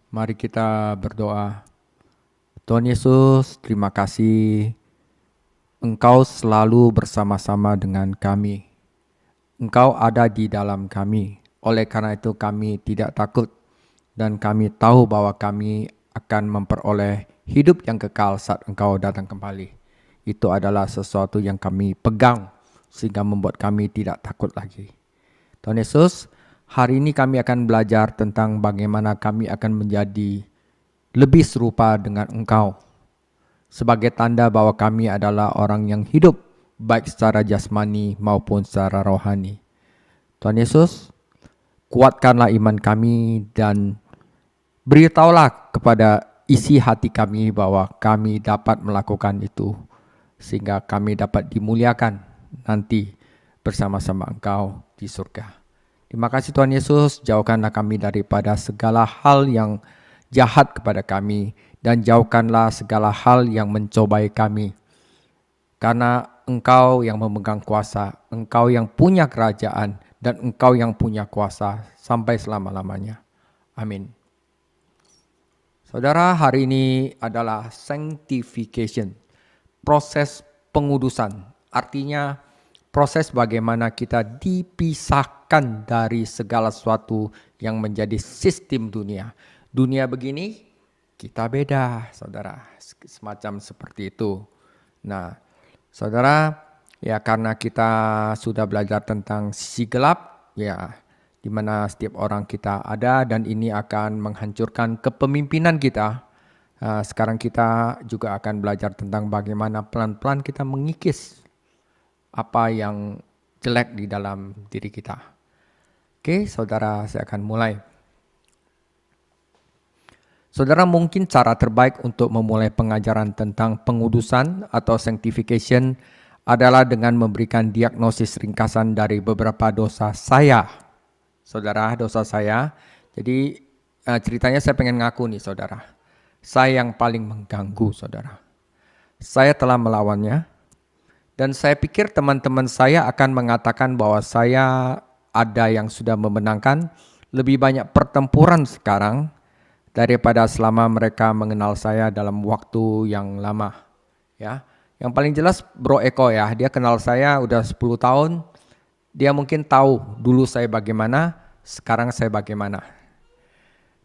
Mari kita berdoa. Tuhan Yesus, terima kasih Engkau selalu bersama-sama dengan kami. Engkau ada di dalam kami. Oleh karena itu kami tidak takut dan kami tahu bahwa kami akan memperoleh hidup yang kekal saat Engkau datang kembali. Itu adalah sesuatu yang kami pegang sehingga membuat kami tidak takut lagi. Tuhan Yesus, hari ini kami akan belajar tentang bagaimana kami akan menjadi lebih serupa dengan Engkau. Sebagai tanda bahwa kami adalah orang yang hidup, baik secara jasmani maupun secara rohani. Tuhan Yesus, kuatkanlah iman kami dan beritahulah kepada isi hati kami bahwa kami dapat melakukan itu. Sehingga kami dapat dimuliakan nanti bersama-sama Engkau di surga. Terima kasih Tuhan Yesus, jauhkanlah kami daripada segala hal yang jahat kepada kami dan jauhkanlah segala hal yang mencobai kami. Karena Engkau yang memegang kuasa, Engkau yang punya kerajaan dan Engkau yang punya kuasa sampai selama-lamanya. Amin. Saudara, hari ini adalah sanctification, proses pengudusan. Artinya proses bagaimana kita dipisahkan dari segala sesuatu yang menjadi sistem dunia. Dunia begini, kita beda, saudara. Semacam seperti itu. Nah, saudara, ya karena kita sudah belajar tentang sisi gelap, ya di mana setiap orang kita ada dan ini akan menghancurkan kepemimpinan kita. Sekarang kita juga akan belajar tentang bagaimana pelan-pelan kita mengikis apa yang jelek di dalam diri kita. Oke, saudara, saya akan mulai. Saudara, mungkin cara terbaik untuk memulai pengajaran tentang pengudusan atau sanctification adalah dengan memberikan diagnosis ringkasan dari beberapa dosa saya. Saudara, dosa saya. Jadi ceritanya saya pengen ngaku nih saudara. Saya yang paling mengganggu saudara. Saya telah melawannya. Dan saya pikir teman-teman saya akan mengatakan bahwa saya ada yang sudah memenangkan lebih banyak pertempuran sekarang daripada selama mereka mengenal saya dalam waktu yang lama. Ya, yang paling jelas Bro Eko ya, dia kenal saya udah 10 tahun. Dia mungkin tahu dulu saya bagaimana, sekarang saya bagaimana.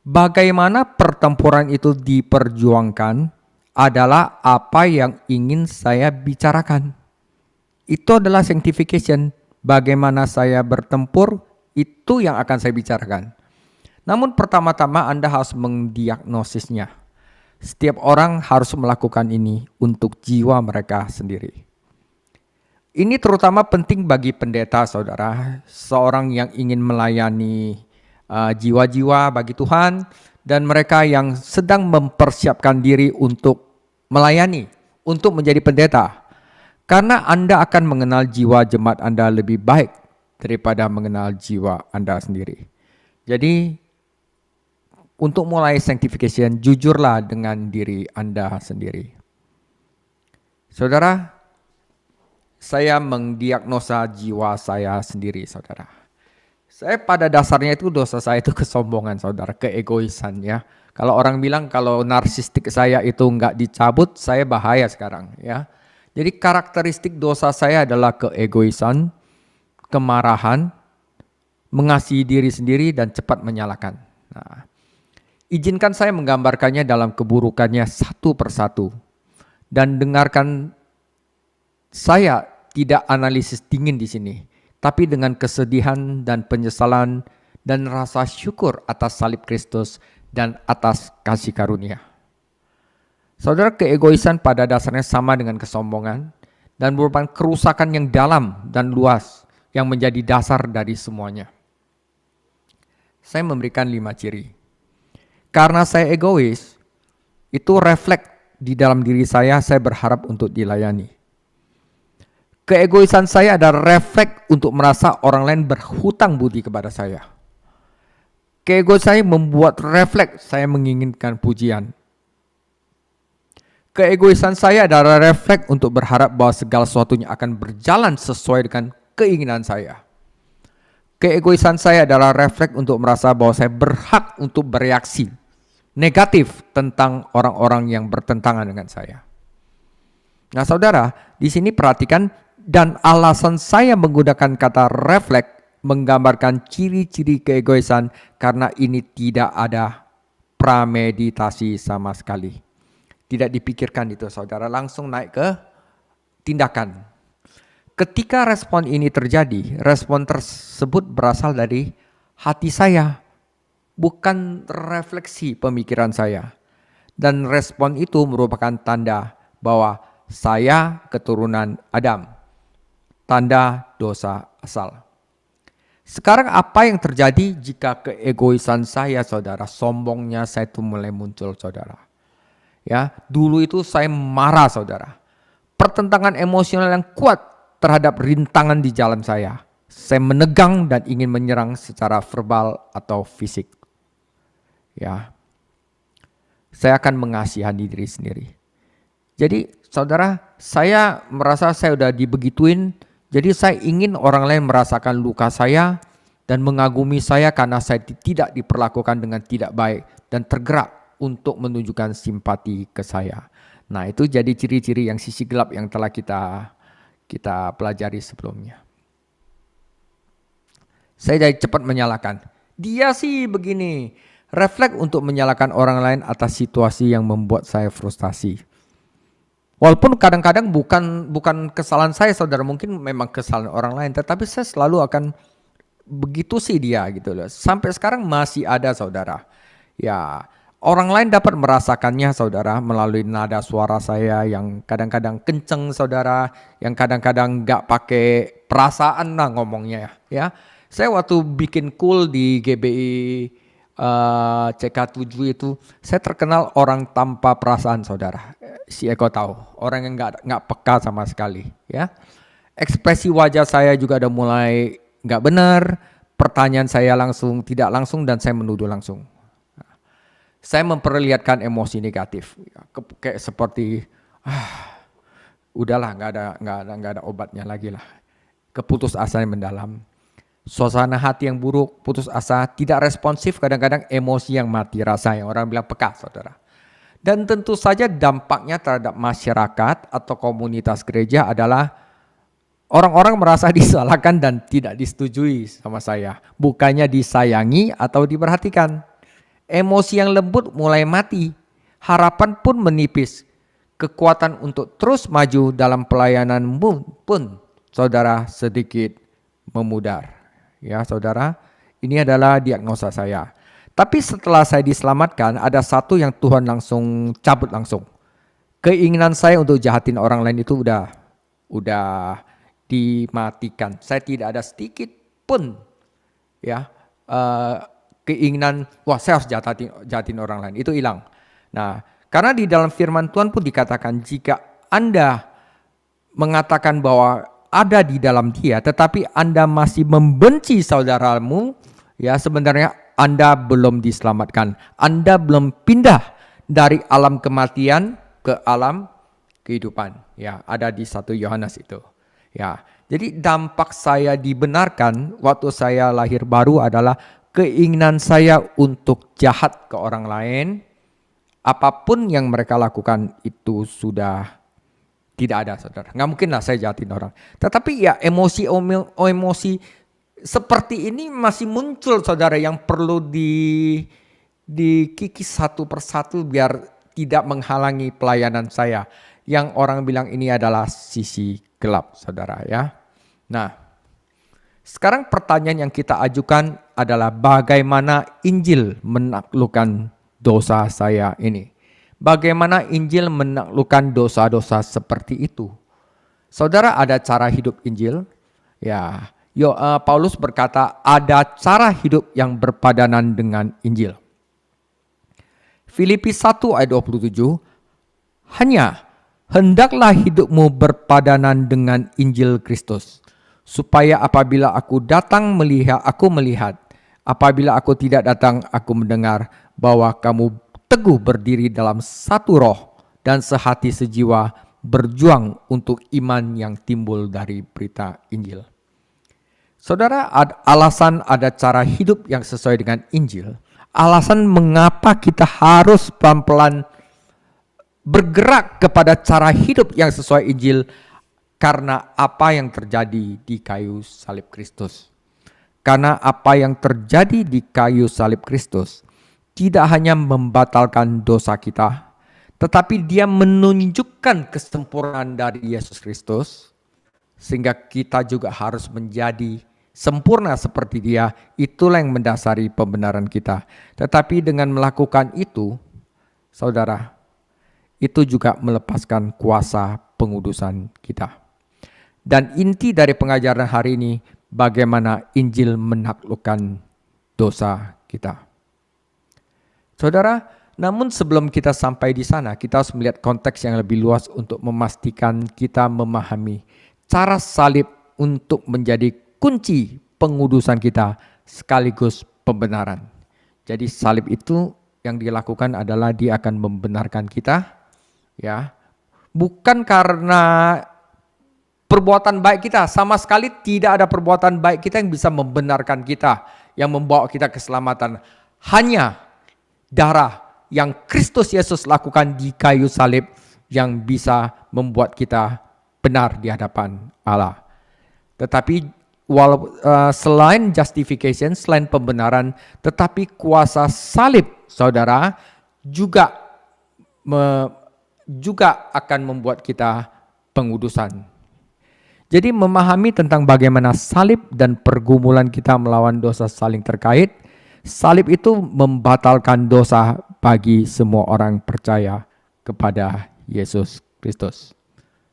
Bagaimana pertempuran itu diperjuangkan adalah apa yang ingin saya bicarakan. Itu adalah sanctification. Bagaimana saya bertempur, itu yang akan saya bicarakan. Namun pertama-tama Anda harus mendiagnosisnya. Setiap orang harus melakukan ini untuk jiwa mereka sendiri. Ini terutama penting bagi pendeta saudara. Seorang yang ingin melayani jiwa-jiwa bagi Tuhan. Dan mereka yang sedang mempersiapkan diri untuk melayani. Untuk menjadi pendeta. Karena Anda akan mengenal jiwa jemaat Anda lebih baik daripada mengenal jiwa Anda sendiri. Jadi untuk mulai sanctification, jujurlah dengan diri Anda sendiri. Saudara, saya mendiagnosa jiwa saya sendiri, saudara. Saya pada dasarnya itu dosa saya itu kesombongan, saudara, keegoisan ya. Kalau orang bilang kalau narsistik saya itu enggak dicabut, saya bahaya sekarang ya. Jadi karakteristik dosa saya adalah keegoisan, kemarahan, mengasihi diri sendiri dan cepat menyalahkan. Nah, izinkan saya menggambarkannya dalam keburukannya satu persatu. Dan dengarkan saya tidak analisis dingin di sini. Tapi dengan kesedihan dan penyesalan dan rasa syukur atas salib Kristus dan atas kasih karunia. Saudara, keegoisan pada dasarnya sama dengan kesombongan. Dan merupakan kerusakan yang dalam dan luas yang menjadi dasar dari semuanya. Saya memberikan 5 ciri. Karena saya egois, itu refleks di dalam diri saya berharap untuk dilayani. Keegoisan saya adalah refleks untuk merasa orang lain berhutang budi kepada saya. Keegoisan saya membuat refleks saya menginginkan pujian. Keegoisan saya adalah refleks untuk berharap bahwa segala sesuatunya akan berjalan sesuai dengan keinginan saya. Keegoisan saya adalah refleks untuk merasa bahwa saya berhak untuk bereaksi negatif tentang orang-orang yang bertentangan dengan saya. Nah saudara, di sini perhatikan, dan alasan saya menggunakan kata refleks menggambarkan ciri-ciri keegoisan karena ini tidak ada prameditasi sama sekali. Tidak dipikirkan itu saudara, langsung naik ke tindakan. Ketika respon ini terjadi, respon tersebut berasal dari hati saya, bukan refleksi pemikiran saya. Dan respon itu merupakan tanda bahwa saya keturunan Adam. Tanda dosa asal. Sekarang apa yang terjadi jika keegoisan saya saudara, sombongnya saya itu mulai muncul saudara. Ya, dulu itu saya marah saudara. Pertentangan emosional yang kuat terhadap rintangan di jalan saya. Saya menegang dan ingin menyerang secara verbal atau fisik. Ya. Saya akan mengasihani diri sendiri. Jadi saudara, saya merasa saya udah dibegituin, jadi saya ingin orang lain merasakan luka saya dan mengagumi saya karena saya tidak diperlakukan dengan tidak baik dan tergerak untuk menunjukkan simpati ke saya. Nah itu jadi ciri-ciri yang sisi gelap yang telah kita pelajari sebelumnya. Saya jadi cepat menyalahkan. Dia sih begini, refleks untuk menyalahkan orang lain atas situasi yang membuat saya frustasi. Walaupun kadang-kadang bukan kesalahan saya saudara, mungkin memang kesalahan orang lain, tetapi saya selalu akan begitu sih dia gitu loh. Sampai sekarang masih ada saudara. Ya, orang lain dapat merasakannya saudara melalui nada suara saya yang kadang-kadang kenceng saudara, yang kadang-kadang nggak pakai perasaan lah ngomongnya ya. Saya waktu bikin cool di GBI CK7 itu, saya terkenal orang tanpa perasaan saudara. Si Eko tahu, orang yang nggak peka sama sekali, ya. Ekspresi wajah saya juga udah mulai nggak benar, pertanyaan saya langsung tidak langsung dan saya menuduh langsung. Saya memperlihatkan emosi negatif, kayak seperti udahlah nggak ada obatnya lagi lah. Keputusasaan mendalam, suasana hati yang buruk, putus asa, tidak responsif, kadang-kadang emosi yang mati rasa yang orang bilang peka, saudara. Dan tentu saja dampaknya terhadap masyarakat atau komunitas gereja adalah orang-orang merasa disalahkan dan tidak disetujui sama saya. Bukannya disayangi atau diperhatikan. Emosi yang lembut mulai mati. Harapan pun menipis. Kekuatan untuk terus maju dalam pelayanan pun saudara sedikit memudar. Ya saudara, ini adalah diagnosa saya. Tapi setelah saya diselamatkan, ada satu yang Tuhan langsung cabut langsung. Keinginan saya untuk jahatin orang lain itu udah dimatikan. Saya tidak ada sedikit pun ya keinginan, wah saya harus jahatin orang lain. Itu hilang. Nah, karena di dalam firman Tuhan pun dikatakan jika Anda mengatakan bahwa ada di dalam dia, tetapi Anda masih membenci saudaramu, ya sebenarnya Anda belum diselamatkan. Anda belum pindah dari alam kematian ke alam kehidupan. Ya, ada di 1 Yohanes itu. Ya, jadi dampak saya dibenarkan waktu saya lahir baru adalah keinginan saya untuk jahat ke orang lain. Apapun yang mereka lakukan itu sudah tidak ada, saudara. Nggak mungkin lah saya jahatin orang. Tetapi ya emosi seperti ini masih muncul saudara yang perlu dikikis satu persatu biar tidak menghalangi pelayanan saya. Yang orang bilang ini adalah sisi gelap saudara ya. Nah sekarang pertanyaan yang kita ajukan adalah bagaimana Injil menaklukkan dosa saya ini. Bagaimana Injil menaklukkan dosa-dosa seperti itu. Saudara ada cara hidup Injil ya. Paulus berkata ada cara hidup yang berpadanan dengan Injil. Filipi 1 ayat 27, hanya hendaklah hidupmu berpadanan dengan Injil Kristus, supaya apabila aku datang aku melihat, apabila aku tidak datang aku mendengar, bahwa kamu teguh berdiri dalam satu roh dan sehati sejiwa berjuang untuk iman yang timbul dari berita Injil. Saudara, alasan ada cara hidup yang sesuai dengan Injil alasan mengapa kita harus pelan-pelan bergerak kepada cara hidup yang sesuai Injil, karena apa yang terjadi di kayu salib Kristus. Karena apa yang terjadi di kayu salib Kristus tidak hanya membatalkan dosa kita, tetapi dia menunjukkan kesempurnaan dari Yesus Kristus, sehingga kita juga harus menjadi sempurna seperti dia. Itulah yang mendasari pembenaran kita. Tetapi dengan melakukan itu, saudara, itu juga melepaskan kuasa pengudusan kita. Dan inti dari pengajaran hari ini, bagaimana Injil menaklukkan dosa kita. Saudara, namun sebelum kita sampai di sana, kita harus melihat konteks yang lebih luas untuk memastikan kita memahami cara salib untuk menjadi kunci pengudusan kita sekaligus pembenaran. Jadi salib itu yang dilakukan adalah dia akan membenarkan kita, ya, bukan karena perbuatan baik kita. Sama sekali tidak ada perbuatan baik kita yang bisa membenarkan kita, yang membawa kita keselamatan. Hanya darah yang Kristus Yesus lakukan di kayu salib yang bisa membuat kita benar di hadapan Allah. Tetapi selain justification, selain pembenaran, tetapi kuasa salib, saudara, juga akan membuat kita pengudusan. Jadi memahami tentang bagaimana salib dan pergumulan kita melawan dosa saling terkait. Salib itu membatalkan dosa bagi semua orang percaya kepada Yesus Kristus.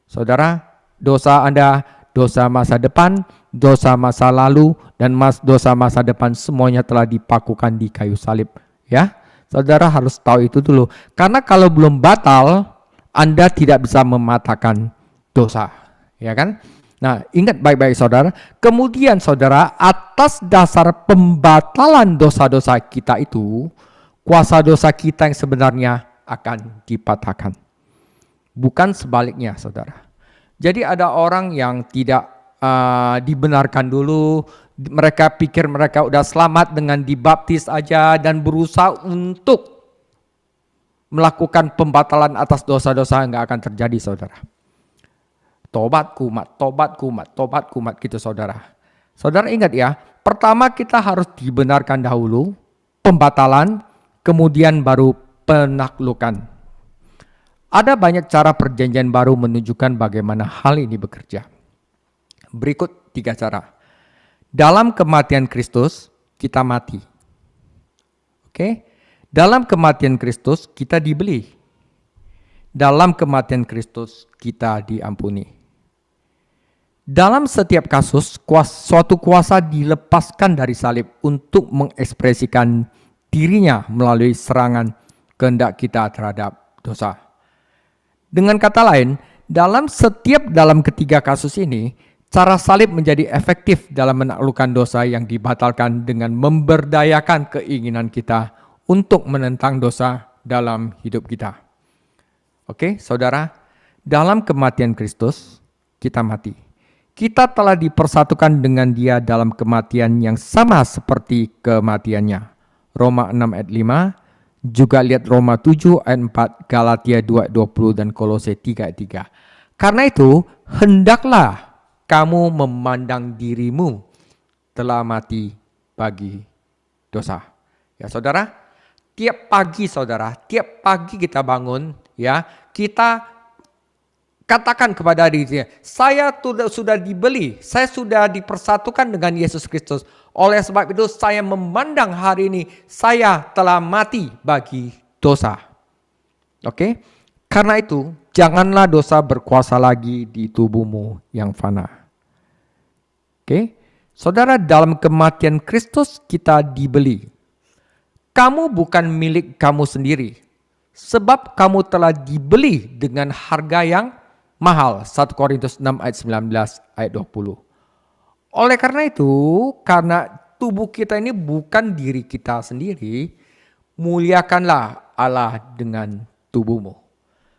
Saudara, dosa Anda, dosa masa depan, dosa masa lalu, dan dosa masa depan semuanya telah dipakukan di kayu salib. Ya, saudara harus tahu itu dulu. Karena kalau belum batal, Anda tidak bisa mematahkan dosa. Ya kan? Nah, ingat baik-baik saudara. Kemudian saudara, atas dasar pembatalan dosa-dosa kita itu, kuasa dosa kita yang sebenarnya akan dipatahkan. Bukan sebaliknya saudara. Jadi ada orang yang tidak dibenarkan dulu. Mereka pikir mereka udah selamat dengan dibaptis aja dan berusaha untuk melakukan pembatalan atas dosa-dosa, nggak akan terjadi saudara. Tobat kumat, tobat kumat, tobat kumat gitu saudara. Saudara ingat ya, pertama kita harus dibenarkan dahulu, pembatalan, kemudian baru penaklukan. Ada banyak cara perjanjian baru menunjukkan bagaimana hal ini bekerja. Berikut 3 cara. Dalam kematian Kristus, kita mati. Oke? Dalam kematian Kristus, kita dibeli. Dalam kematian Kristus, kita diampuni. Dalam setiap kasus, suatu kuasa dilepaskan dari salib untuk mengekspresikan dirinya melalui serangan kehendak kita terhadap dosa. Dengan kata lain, dalam ketiga kasus ini, cara salib menjadi efektif dalam menaklukkan dosa yang dibatalkan dengan memberdayakan keinginan kita untuk menentang dosa dalam hidup kita. Oke, saudara, dalam kematian Kristus, kita mati. Kita telah dipersatukan dengan dia dalam kematian yang sama seperti kematiannya. Roma 6 ayat 5, juga lihat Roma 7 ayat 4, Galatia 2 ayat 20, dan Kolose 3 ayat 3. Karena itu, hendaklah kamu memandang dirimu telah mati bagi dosa. Ya saudara, tiap pagi kita bangun, ya, kita katakan kepada dirinya, saya sudah dibeli, saya sudah dipersatukan dengan Yesus Kristus. Oleh sebab itu saya memandang hari ini, saya telah mati bagi dosa. Oke? Karena itu, janganlah dosa berkuasa lagi di tubuhmu yang fana. Oke? Saudara, dalam kematian Kristus kita dibeli. Kamu bukan milik kamu sendiri, sebab kamu telah dibeli dengan harga yang mahal. 1 Korintus 6 ayat 19 ayat 20. Oleh karena itu, karena tubuh kita ini bukan diri kita sendiri, muliakanlah Allah dengan tubuhmu.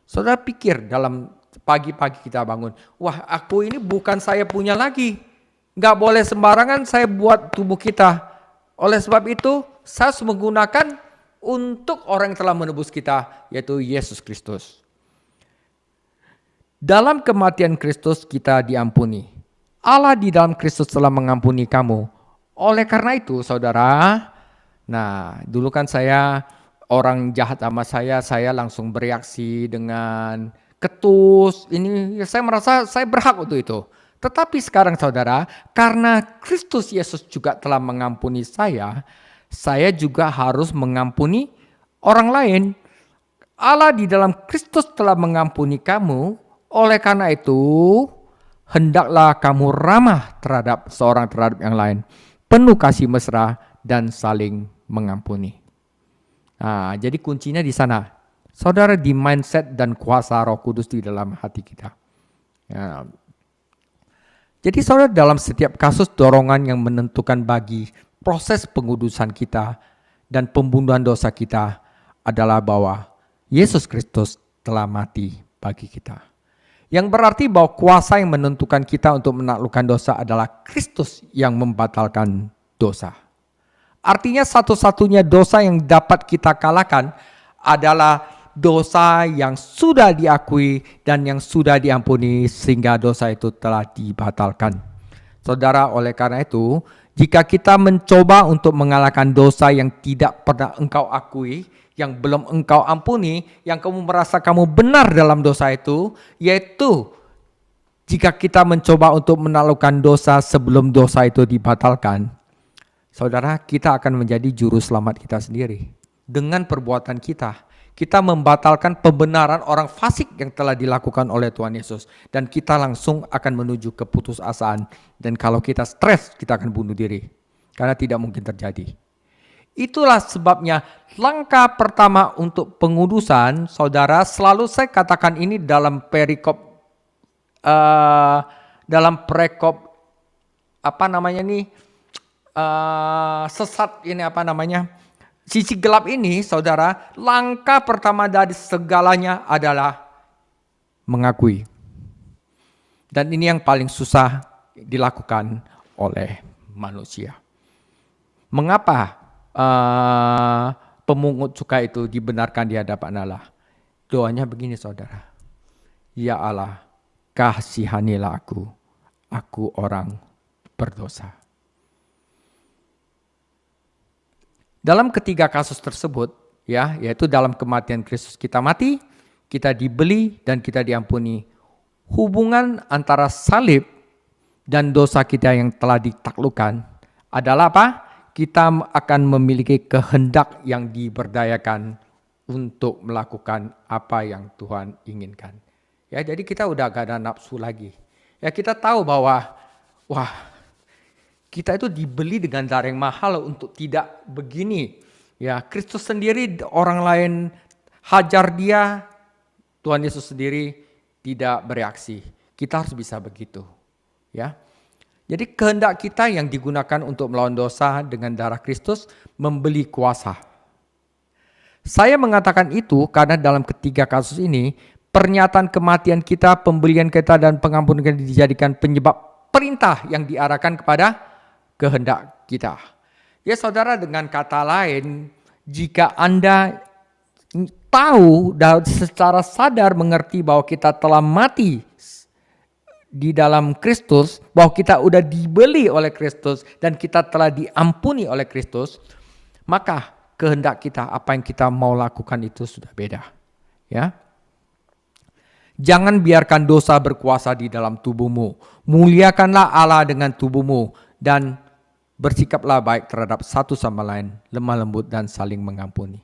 Saudara pikir dalam pagi-pagi kita bangun, wah aku ini bukan saya punya lagi. Gak boleh sembarangan saya buat tubuh kita Oleh sebab itu, saya harus menggunakan untuk orang yang telah menebus kita, yaitu Yesus Kristus. Dalam kematian Kristus kita diampuni. Allah di dalam Kristus telah mengampuni kamu. Oleh karena itu, saudara, dulu kan saya orang jahat sama saya langsung bereaksi dengan ketus. Ini saya merasa saya berhak untuk itu. Tetapi sekarang saudara, karena Kristus Yesus juga telah mengampuni saya juga harus mengampuni orang lain. Allah di dalam Kristus telah mengampuni kamu, oleh karena itu hendaklah kamu ramah terhadap yang lain, penuh kasih mesra dan saling mengampuni. Jadi kuncinya di sana. Saudara, di mindset dan kuasa Roh Kudus di dalam hati kita. Jadi saudara, dalam setiap kasus dorongan yang menentukan bagi proses pengudusan kita dan pembunuhan dosa kita adalah bahwa Yesus Kristus telah mati bagi kita. Yang berarti bahwa kuasa yang menentukan kita untuk menaklukkan dosa adalah Kristus yang membatalkan dosa. Artinya satu-satunya dosa yang dapat kita kalahkan adalah dosa yang sudah diakui dan yang sudah diampuni sehingga dosa itu telah dibatalkan. Saudara, oleh karena itu, jika kita mencoba untuk mengalahkan dosa yang tidak pernah engkau akui, yang belum engkau ampuni, yang kamu merasa kamu benar dalam dosa itu, yaitu jika kita mencoba untuk menaklukkan dosa sebelum dosa itu dibatalkan, saudara, kita akan menjadi juru selamat kita sendiri. Dengan perbuatan kita membatalkan pembenaran orang fasik yang telah dilakukan oleh Tuhan Yesus. Dan kita langsung akan menuju keputusasaan. Dan kalau kita stres, kita akan bunuh diri. Karena tidak mungkin terjadi. Itulah sebabnya langkah pertama untuk pengudusan, saudara, selalu saya katakan ini dalam perikop, sesat ini sisi gelap ini, saudara, langkah pertama dari segalanya adalah mengakui. Dan ini yang paling susah dilakukan oleh manusia. Mengapa pemungut cukai itu dibenarkan di hadapan Allah? Doanya begini, saudara. Ya Allah, kasihanilah aku orang berdosa. Dalam ketiga kasus tersebut, yaitu dalam kematian Kristus kita mati, kita dibeli dan kita diampuni. Hubungan antara salib dan dosa kita yang telah ditaklukkan adalah apa? Kita akan memiliki kehendak yang diberdayakan untuk melakukan apa yang Tuhan inginkan. Ya, jadi kita udah gak ada nafsu lagi. Ya, kita tahu bahwa kita itu dibeli dengan darah yang mahal untuk tidak begini. Ya, Kristus sendiri orang lain hajar dia, Tuhan Yesus sendiri tidak bereaksi. Kita harus bisa begitu. Ya. Jadi kehendak kita yang digunakan untuk melawan dosa dengan darah Kristus membeli kuasa. Saya mengatakan itu karena dalam ketiga kasus ini, pernyataan kematian kita, pembelian kita, dan pengampunan kita dijadikan penyebab perintah yang diarahkan kepada kehendak kita. Ya saudara, dengan kata lain, jika Anda tahu dan secara sadar mengerti bahwa kita telah mati di dalam Kristus, bahwa kita udah dibeli oleh Kristus dan kita telah diampuni oleh Kristus, maka kehendak kita, apa yang kita mau lakukan itu sudah beda. Ya. Jangan biarkan dosa berkuasa di dalam tubuhmu. Muliakanlah Allah dengan tubuhmu dan bersikaplah baik terhadap satu sama lain, lemah lembut dan saling mengampuni.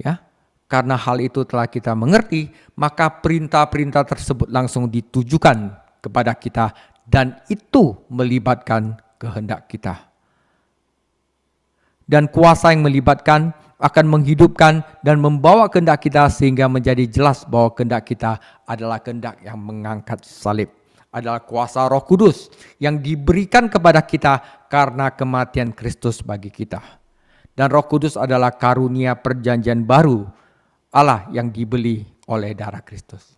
Ya. Karena hal itu telah kita mengerti, maka perintah-perintah tersebut langsung ditujukan kepada kita dan itu melibatkan kehendak kita. Dan kuasa yang melibatkan akan menghidupkan dan membawa kehendak kita sehingga menjadi jelas bahwa kehendak kita adalah kehendak yang mengangkat salib. Adalah kuasa Roh Kudus yang diberikan kepada kita karena kematian Kristus bagi kita. Dan Roh Kudus adalah karunia perjanjian baru Allah yang dibeli oleh darah Kristus.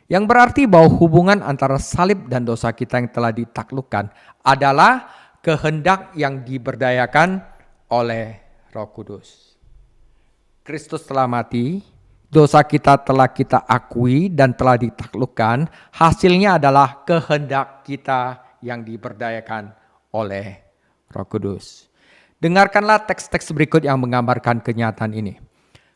Yang berarti bahwa hubungan antara salib dan dosa kita yang telah ditaklukkan adalah kehendak yang diberdayakan oleh Roh Kudus. Kristus telah mati, dosa kita telah kita akui dan telah ditaklukkan. Hasilnya adalah kehendak kita yang diberdayakan oleh Roh Kudus. Dengarkanlah teks-teks berikut yang menggambarkan kenyataan ini.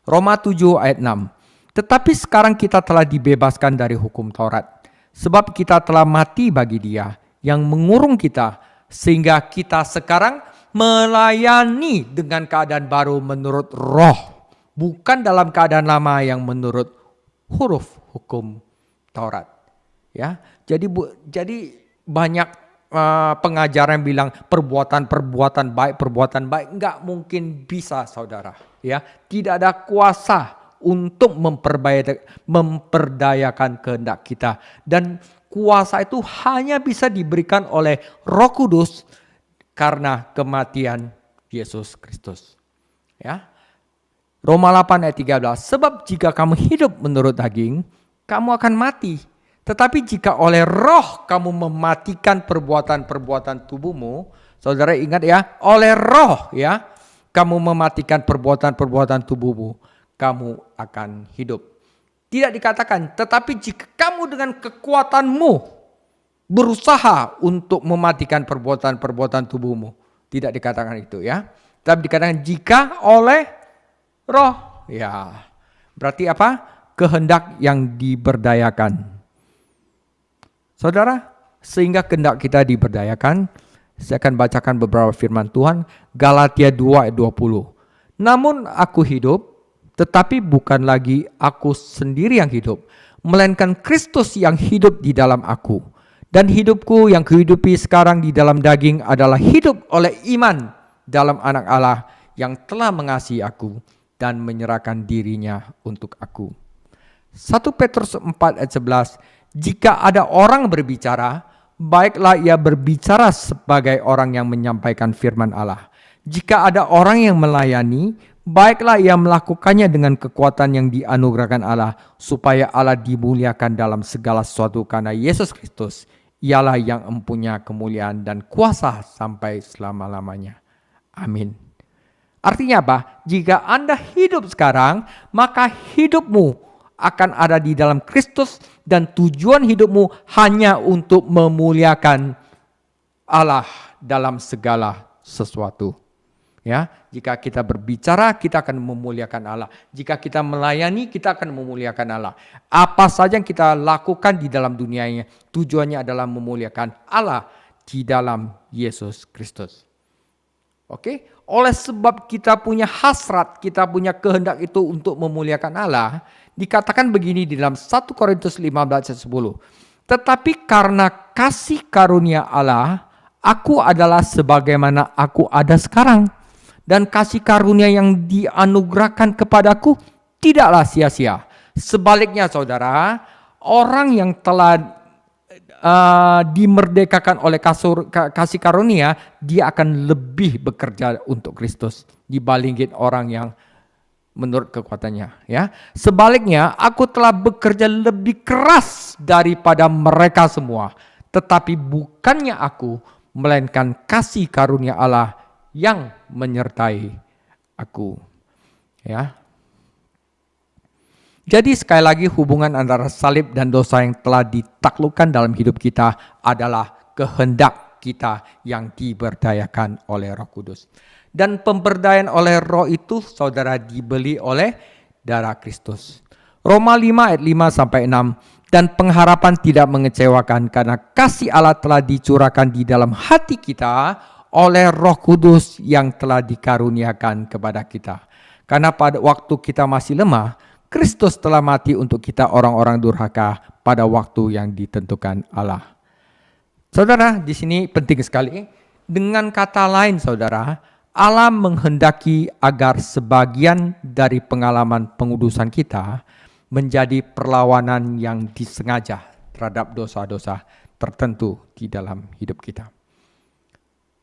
Roma 7 ayat 6. Tetapi sekarang kita telah dibebaskan dari hukum Taurat, sebab kita telah mati bagi Dia yang mengurung kita, sehingga kita sekarang melayani dengan keadaan baru menurut Roh, bukan dalam keadaan lama yang menurut huruf hukum Taurat. Ya, jadi banyak pengajaran yang bilang perbuatan baik nggak mungkin bisa, saudara. Ya, tidak ada kuasa untuk memperdayakan kehendak kita, dan kuasa itu hanya bisa diberikan oleh Roh Kudus karena kematian Yesus Kristus. Ya. Roma 8 ayat 13. Sebab jika kamu hidup menurut daging, kamu akan mati. Tetapi jika oleh Roh kamu mematikan perbuatan-perbuatan tubuhmu, saudara ingat ya, oleh Roh ya, kamu mematikan perbuatan-perbuatan tubuhmu, kamu akan hidup. Tidak dikatakan, tetapi jika kamu dengan kekuatanmu berusaha untuk mematikan perbuatan-perbuatan tubuhmu. Tidak dikatakan itu ya. Tapi dikatakan jika oleh Roh. Ya, berarti apa? Kehendak yang diberdayakan. Saudara, sehingga kehendak kita diberdayakan, saya akan bacakan beberapa firman Tuhan. Galatia 2 ayat 20. Namun aku hidup, tetapi bukan lagi aku sendiri yang hidup, melainkan Kristus yang hidup di dalam aku. Dan hidupku yang kuhidupi sekarang di dalam daging adalah hidup oleh iman dalam Anak Allah yang telah mengasihi aku dan menyerahkan dirinya untuk aku. 1 Petrus 4 ayat 11. Jika ada orang berbicara, baiklah ia berbicara sebagai orang yang menyampaikan firman Allah. Jika ada orang yang melayani, baiklah ia melakukannya dengan kekuatan yang dianugerahkan Allah, supaya Allah dimuliakan dalam segala sesuatu karena Yesus Kristus. Ialah yang mempunyai kemuliaan dan kuasa sampai selama-lamanya. Amin. Artinya apa? Jika Anda hidup sekarang, maka hidupmu akan ada di dalam Kristus dan tujuan hidupmu hanya untuk memuliakan Allah dalam segala sesuatu. Ya, jika kita berbicara, kita akan memuliakan Allah. Jika kita melayani, kita akan memuliakan Allah. Apa saja yang kita lakukan di dalam dunia ini, tujuannya adalah memuliakan Allah di dalam Yesus Kristus. Oke, oleh sebab kita punya hasrat, kita punya kehendak itu untuk memuliakan Allah, dikatakan begini di dalam 1 Korintus 15 ayat 10. Tetapi karena kasih karunia Allah, aku adalah sebagaimana aku ada sekarang. Dan kasih karunia yang dianugerahkan kepadaku tidaklah sia-sia. Sebaliknya saudara, orang yang telah dimerdekakan oleh kasih karunia, dia akan lebih bekerja untuk Kristus dibandingin orang yang menurut kekuatannya. Ya, sebaliknya aku telah bekerja lebih keras daripada mereka semua, tetapi bukannya aku, melainkan kasih karunia Allah yang menyertai aku. Ya. Jadi sekali lagi hubungan antara salib dan dosa yang telah ditaklukkan dalam hidup kita adalah kehendak kita yang diberdayakan oleh Roh Kudus. Dan pemberdayaan oleh Roh itu saudara dibeli oleh darah Kristus. Roma 5 ayat 5 sampai 6. Dan pengharapan tidak mengecewakan karena kasih Allah telah dicurahkan di dalam hati kita oleh Roh Kudus yang telah dikaruniakan kepada kita. Karena pada waktu kita masih lemah, Kristus telah mati untuk kita orang-orang durhaka pada waktu yang ditentukan Allah. Saudara, di sini penting sekali. Dengan kata lain saudara, Allah menghendaki agar sebagian dari pengalaman pengudusan kita menjadi perlawanan yang disengaja terhadap dosa-dosa tertentu di dalam hidup kita.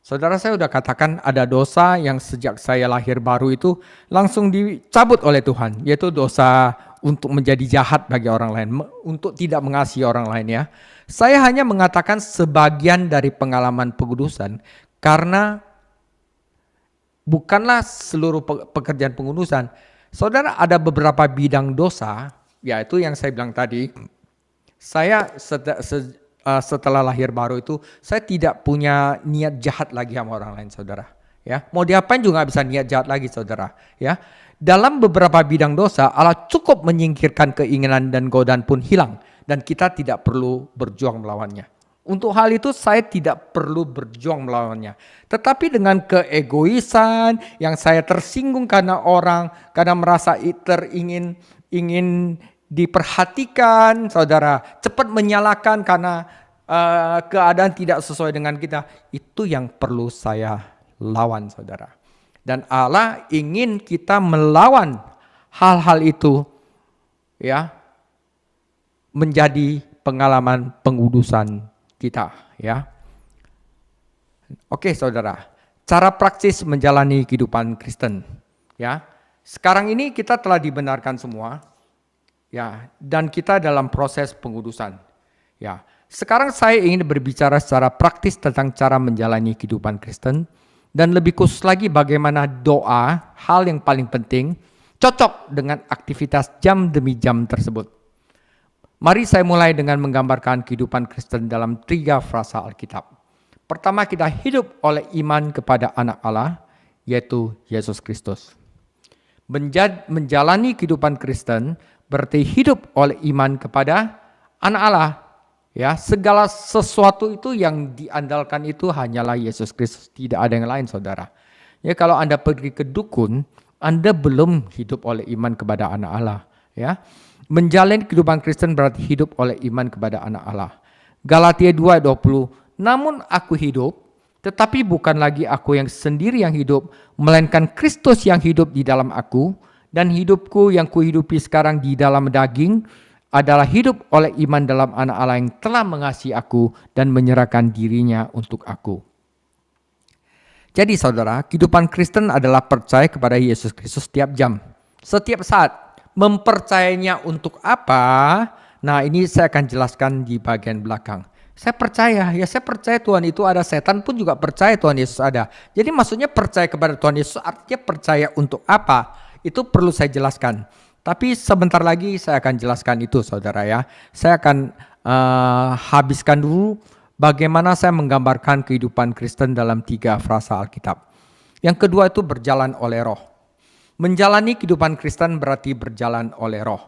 Saudara, saya sudah katakan ada dosa yang sejak saya lahir baru itu langsung dicabut oleh Tuhan. Yaitu dosa untuk menjadi jahat bagi orang lain. Untuk tidak mengasihi orang lain ya. Saya hanya mengatakan sebagian dari pengalaman pengudusan. Karena bukanlah seluruh pekerjaan pengudusan. Saudara, ada beberapa bidang dosa, yaitu yang saya bilang tadi. Saya setelah lahir baru itu, saya tidak punya niat jahat lagi sama orang lain, saudara. Ya, mau diapain juga nggak bisa niat jahat lagi, saudara. Ya, dalam beberapa bidang dosa, Allah cukup menyingkirkan keinginan dan godaan pun hilang, dan kita tidak perlu berjuang melawannya. Untuk hal itu saya tidak perlu berjuang melawannya. Tetapi dengan keegoisan yang saya tersinggung karena orang, karena merasa ingin diperhatikan, saudara, cepat menyalahkan karena keadaan tidak sesuai dengan kita, itu yang perlu saya lawan, saudara. Dan Allah ingin kita melawan hal-hal itu, ya, menjadi pengalaman pengudusan kita, ya. Oke, saudara, cara praktis menjalani kehidupan Kristen, ya. Sekarang ini kita telah dibenarkan semua, ya, dan kita dalam proses pengudusan, ya. Sekarang saya ingin berbicara secara praktis tentang cara menjalani kehidupan Kristen, dan lebih khusus lagi bagaimana doa, hal yang paling penting, cocok dengan aktivitas jam demi jam tersebut. Mari saya mulai dengan menggambarkan kehidupan Kristen dalam 3 frasa Alkitab. Pertama, kita hidup oleh iman kepada Anak Allah, yaitu Yesus Kristus. Menjalani kehidupan Kristen berarti hidup oleh iman kepada Anak Allah. Ya, segala sesuatu itu yang diandalkan itu hanyalah Yesus Kristus, tidak ada yang lain, saudara. Ya, kalau Anda pergi ke dukun, Anda belum hidup oleh iman kepada Anak Allah, ya. Menjalani kehidupan Kristen berarti hidup oleh iman kepada Anak Allah. Galatia 2:20, namun aku hidup, tetapi bukan lagi aku yang sendiri yang hidup, melainkan Kristus yang hidup di dalam aku, dan hidupku yang kuhidupi sekarang di dalam daging adalah hidup oleh iman dalam Anak Allah yang telah mengasihi aku dan menyerahkan dirinya untuk aku. Jadi saudara, kehidupan Kristen adalah percaya kepada Yesus Kristus setiap jam, setiap saat. Mempercayainya untuk apa? Nah, ini saya akan jelaskan di bagian belakang. Saya percaya Tuhan itu ada, setan pun juga percaya Tuhan Yesus ada. Jadi maksudnya percaya kepada Tuhan Yesus artinya percaya untuk apa? Itu perlu saya jelaskan. Tapi sebentar lagi saya akan jelaskan itu, saudara, ya. Saya akan habiskan dulu bagaimana saya menggambarkan kehidupan Kristen dalam 3 frasa Alkitab. Yang kedua itu berjalan oleh Roh. Menjalani kehidupan Kristen berarti berjalan oleh Roh.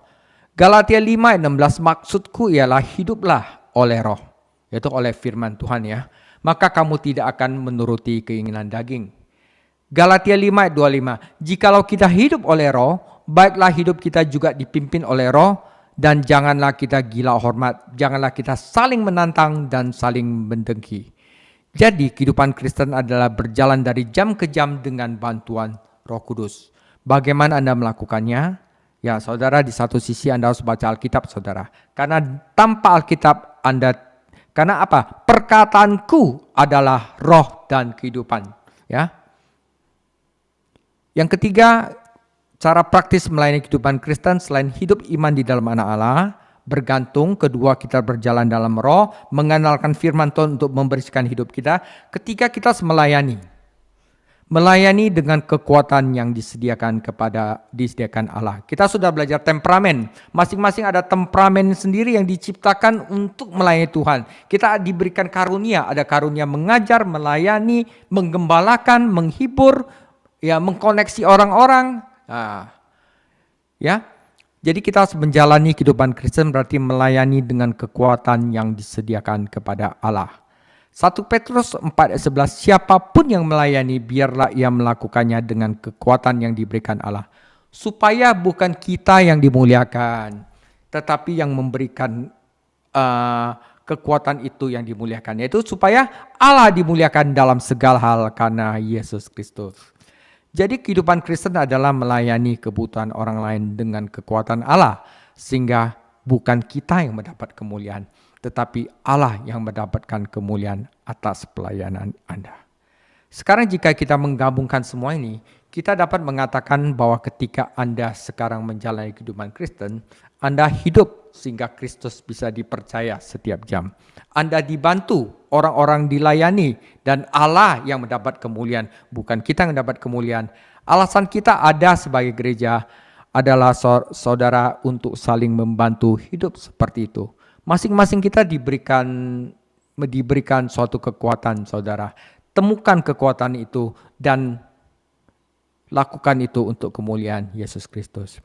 Galatia 5:16, maksudku ialah hiduplah oleh Roh, yaitu oleh firman Tuhan, ya. Maka kamu tidak akan menuruti keinginan daging. Galatia 5:25, jikalau kita hidup oleh Roh, baiklah hidup kita juga dipimpin oleh Roh, dan janganlah kita gila hormat, janganlah kita saling menantang dan saling mendengki. Jadi kehidupan Kristen adalah berjalan dari jam ke jam dengan bantuan Roh Kudus. Bagaimana Anda melakukannya? Ya, saudara, di satu sisi Anda harus baca Alkitab, saudara. Karena tanpa Alkitab karena apa? Perkataanku adalah roh dan kehidupan, ya. Yang ketiga, cara praktis melayani kehidupan Kristen selain hidup iman di dalam Anak Allah, bergantung, kedua kita berjalan dalam Roh, mengandalkan firman Tuhan untuk membersihkan hidup kita. Ketiga, kita harus melayani dengan kekuatan yang disediakan Allah. Kita sudah belajar temperamen. Masing-masing ada temperamen sendiri yang diciptakan untuk melayani Tuhan. Kita diberikan karunia, ada karunia mengajar, melayani, menggembalakan, menghibur, ya, mengkoneksi orang-orang. Nah, ya. Jadi kita harus menjalani kehidupan Kristen berarti melayani dengan kekuatan yang disediakan kepada Allah. 1 Petrus 4:11, siapapun yang melayani biarlah ia melakukannya dengan kekuatan yang diberikan Allah, supaya bukan kita yang dimuliakan, tetapi yang memberikan kekuatan itu yang dimuliakan, yaitu supaya Allah dimuliakan dalam segala hal karena Yesus Kristus. Jadi kehidupan Kristen adalah melayani kebutuhan orang lain dengan kekuatan Allah, sehingga bukan kita yang mendapat kemuliaan, tetapi Allah yang mendapatkan kemuliaan atas pelayanan Anda. Sekarang jika kita menggabungkan semua ini, kita dapat mengatakan bahwa ketika Anda sekarang menjalani kehidupan Kristen, Anda hidup sehingga Kristus bisa dipercaya setiap jam. Anda dibantu, orang-orang dilayani, dan Allah yang mendapat kemuliaan, bukan kita yang mendapat kemuliaan. Alasan kita ada sebagai gereja adalah saudara untuk saling membantu hidup seperti itu. Masing-masing kita diberikan suatu kekuatan, saudara. Temukan kekuatan itu dan lakukan itu untuk kemuliaan Yesus Kristus.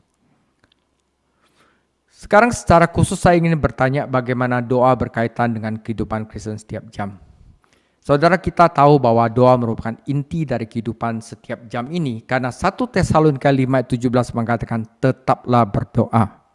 Sekarang secara khusus saya ingin bertanya bagaimana doa berkaitan dengan kehidupan Kristen setiap jam. Saudara, kita tahu bahwa doa merupakan inti dari kehidupan setiap jam ini karena 1 Tesalonika 5:17 mengatakan tetaplah berdoa.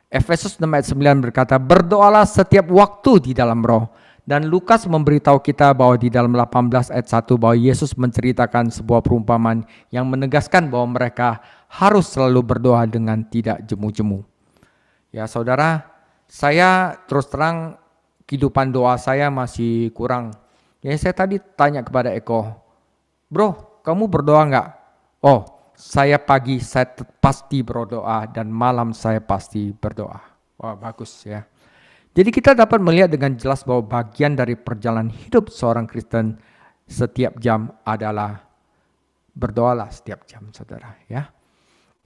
Efesus 6:9 berkata berdoalah setiap waktu di dalam roh. Dan Lukas memberitahu kita bahwa di dalam 18 ayat 1 bahwa Yesus menceritakan sebuah perumpamaan yang menegaskan bahwa mereka harus selalu berdoa dengan tidak jemu-jemu. Ya saudara, saya terus terang kehidupan doa saya masih kurang. Ya saya tadi tanya kepada Eko, bro kamu berdoa enggak? Oh saya pagi saya pasti berdoa dan malam saya pasti berdoa. Wah bagus ya. Jadi kita dapat melihat dengan jelas bahwa bagian dari perjalanan hidup seorang Kristen setiap jam adalah berdoalah setiap jam, saudara. Ya,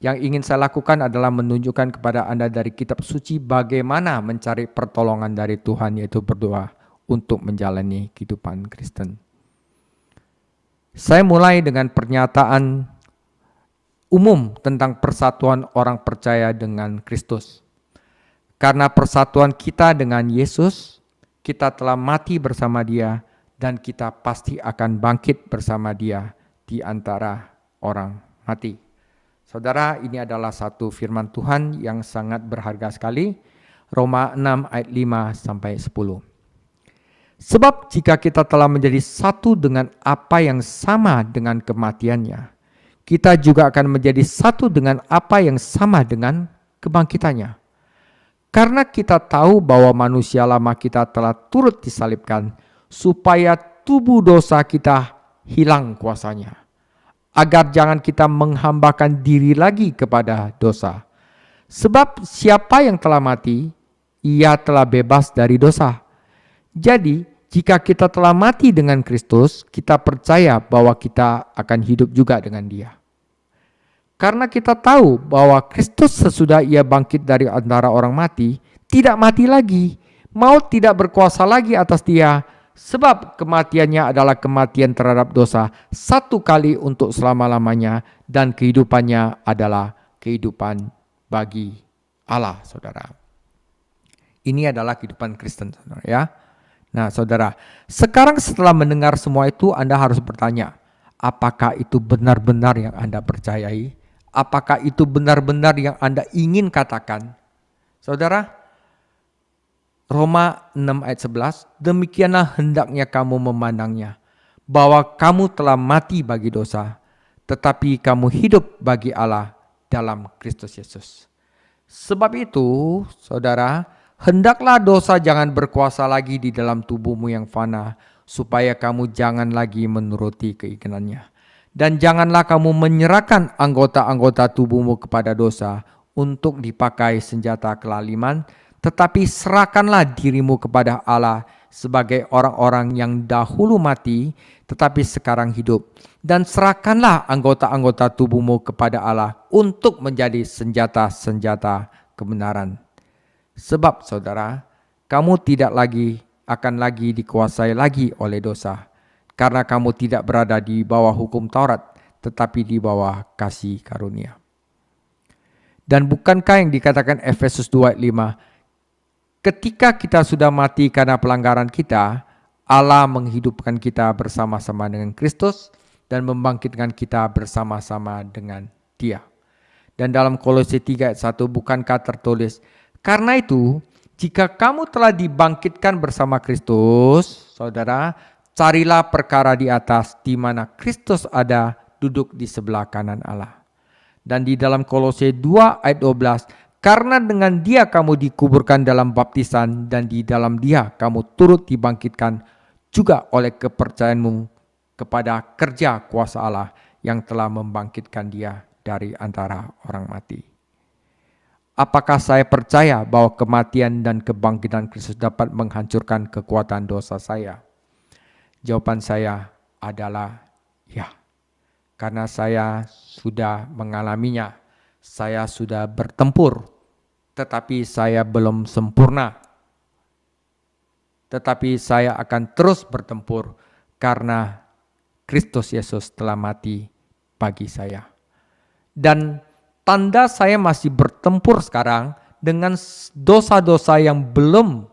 yang ingin saya lakukan adalah menunjukkan kepada Anda dari kitab suci bagaimana mencari pertolongan dari Tuhan, yaitu berdoa untuk menjalani kehidupan Kristen. Saya mulai dengan pernyataan umum tentang persatuan orang percaya dengan Kristus. Karena persatuan kita dengan Yesus, kita telah mati bersama Dia dan kita pasti akan bangkit bersama Dia di antara orang mati. Saudara, ini adalah satu firman Tuhan yang sangat berharga sekali. Roma 6 ayat 5 sampai 10. Sebab jika kita telah menjadi satu dengan apa yang sama dengan kematiannya, kita juga akan menjadi satu dengan apa yang sama dengan kebangkitannya. Karena kita tahu bahwa manusia lama kita telah turut disalibkan supaya tubuh dosa kita hilang kuasanya. Agar jangan kita menghambakan diri lagi kepada dosa. Sebab siapa yang telah mati, ia telah bebas dari dosa. Jadi jika kita telah mati dengan Kristus, kita percaya bahwa kita akan hidup juga dengan Dia. Karena kita tahu bahwa Kristus sesudah Ia bangkit dari antara orang mati, tidak mati lagi, maut tidak berkuasa lagi atas Dia, sebab kematiannya adalah kematian terhadap dosa satu kali untuk selama-lamanya, dan kehidupannya adalah kehidupan bagi Allah, saudara. Ini adalah kehidupan Kristen, saudara, ya. Nah, saudara, sekarang setelah mendengar semua itu, Anda harus bertanya, apakah itu benar-benar yang Anda percayai? Apakah itu benar-benar yang Anda ingin katakan? Saudara, Roma 6 ayat 11, demikianlah hendaknya kamu memandangnya, bahwa kamu telah mati bagi dosa, tetapi kamu hidup bagi Allah dalam Kristus Yesus. Sebab itu, saudara, hendaklah dosa jangan berkuasa lagi di dalam tubuhmu yang fana, supaya kamu jangan lagi menuruti keinginannya. Dan janganlah kamu menyerahkan anggota-anggota tubuhmu kepada dosa untuk dipakai senjata kelaliman, tetapi serahkanlah dirimu kepada Allah sebagai orang-orang yang dahulu mati, tetapi sekarang hidup. Dan serahkanlah anggota-anggota tubuhmu kepada Allah untuk menjadi senjata-senjata kebenaran. Sebab saudara, kamu tidak akan lagi dikuasai lagi oleh dosa. Karena kamu tidak berada di bawah hukum Taurat, tetapi di bawah kasih karunia. Dan bukankah yang dikatakan Efesus 2 ayat 5, ketika kita sudah mati karena pelanggaran kita, Allah menghidupkan kita bersama-sama dengan Kristus dan membangkitkan kita bersama-sama dengan Dia. Dan dalam Kolose 3 ayat 1 bukankah tertulis, karena itu jika kamu telah dibangkitkan bersama Kristus, saudara, carilah perkara di atas di mana Kristus ada duduk di sebelah kanan Allah. Dan di dalam Kolose 2 ayat 12, karena dengan Dia kamu dikuburkan dalam baptisan dan di dalam Dia kamu turut dibangkitkan juga oleh kepercayaanmu kepada kerja kuasa Allah yang telah membangkitkan dia dari antara orang mati. Apakah saya percaya bahwa kematian dan kebangkitan Kristus dapat menghancurkan kekuatan dosa saya? Jawaban saya adalah ya. Karena saya sudah mengalaminya. Saya sudah bertempur. Tetapi saya belum sempurna. Tetapi saya akan terus bertempur karena Kristus Yesus telah mati bagi saya. Dan tanda saya masih bertempur sekarang dengan dosa-dosa yang belum